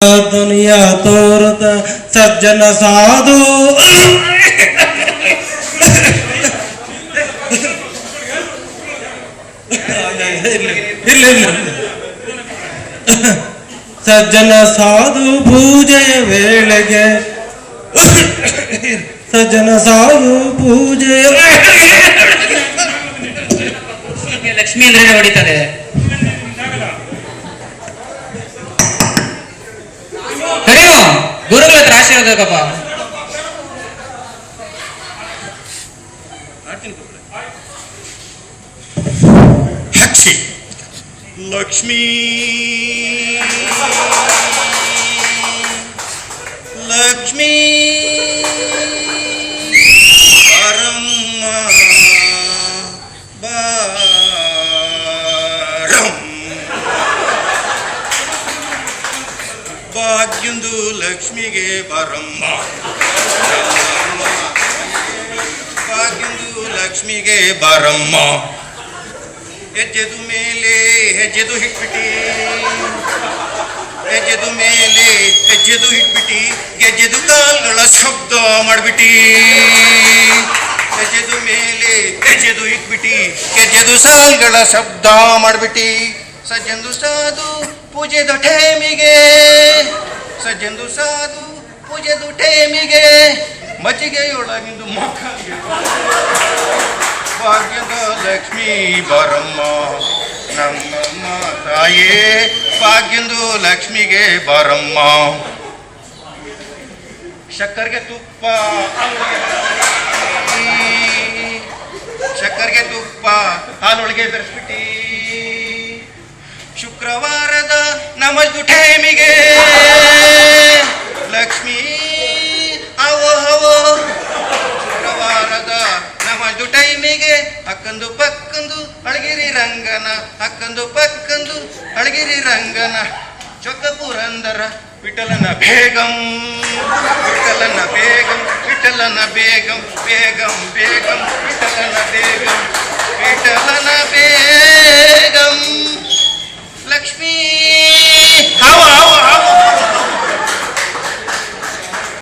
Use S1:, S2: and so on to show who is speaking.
S1: दुनिया तोरत सज्जन साधु सज्जन साधु पूजे वेळಗೆ सज्जन साधु पूजे
S2: ಲಕ್ಷ್ಮೀ ಅಂದ್ರೆ ಹೊಡಿತಾರೆ. ಕರೆಯೋ ಗುರುಗಳ ಹತ್ರ ಆಶೀರ್ವಾದಕ್ಕಪ್ಪ.
S3: ಹಚ್ಚಿ ಲಕ್ಷ್ಮೀ ಲಕ್ಷ್ಮೀ ಬಾರಮ್ಮ ಭಾಗ್ಯಂದು ಲಕ್ಷ್ಮಿಗೆ ಬಾರಮ್ಮ ಭಾಗ್ಯಂದು ಲಕ್ಷ್ಮಿಗೆ ಬಾರಮ್ಮ ಹೆಜ್ಜೆದು ಮೇಲೆ ಹೆಜ್ಜೆದು ಹಿಟ್ಬಿಟ್ಟಿ ಹೆಜ್ಜೆದು ಮೇಲೆ ಹೆಜ್ಜೆದು ಹಿಟ್ಬಿಟ್ಟಿ ಗೆಜ್ಜೆದು ಕಾಲ್ಗಳ ಶಬ್ದ ಮಾಡ್ಬಿಟ್ಟಿ ಹೆಜ್ಜೆದು ಮೇಲೆ ಹೆಜ್ಜೆದು ಇಟ್ಬಿಟ್ಟಿ ಗೆಜ್ಜೆದು ಸಾಲ್ಗಳ ಶಬ್ದ ಮಾಡ್ಬಿಟ್ಟಿ ಸಜ್ಜಂದು ಸಾಧು ಪೂಜೆದು ಟೇಮಿಗೆ ಸಜ್ಜಂದು ಸಾಧು ಪೂಜೆದು ಟೇಮಿಗೆ ಮಜ್ಜಿಗೆಯೊಳಗಿಂದು ಮಕ್ಕಳಿಗೆ ಭಾಗ್ಯದ ಲಕ್ಷ್ಮೀ ಬಾರಮ್ಮ ನಮ್ಮಮ್ಮ ತಾಯೇ ಭಾಗ್ಯಂದು ಲಕ್ಷ್ಮಿಗೆ ಬಾರಮ್ಮ ಶಕ್ಕರ್ಗೆ ತುಪ್ಪ ಶಕ್ಕರ್ಗೆ ತುಪ್ಪ ಹಾಲೊಳಗೆ ಬೆರೆಸ್ಬಿಟ್ಟಿ ಶುಕ್ರವಾರದ ನಮಸ್ದು ಟೈಮಿಗೆ ಲಕ್ಷ್ಮೀ ಅವೋ ಅವೋ ಶುಕ್ರವಾರದ ನಮಸ್ದು ಟೈಮಿಗೆ ಅಕ್ಕಂದು ಪಕ್ಕಂದು ಅಳಗಿರಿ ರಂಗನ ಅಕ್ಕಂದು ಪಕ್ಕಂದು ಅಳಗಿರಿ ರಂಗನ ಚೊಕ್ಕ ಪುರಂದರ ವಿಠಲನ ಬೇಗಂ ವಿಠಲನ ಬೇಗಂ ವಿಠಲನ ಬೇಗಂ ಬೇಗಂ ಬೇಗಂ ವಿಠಲನ ಬೇಗಂ ವಿಠಲ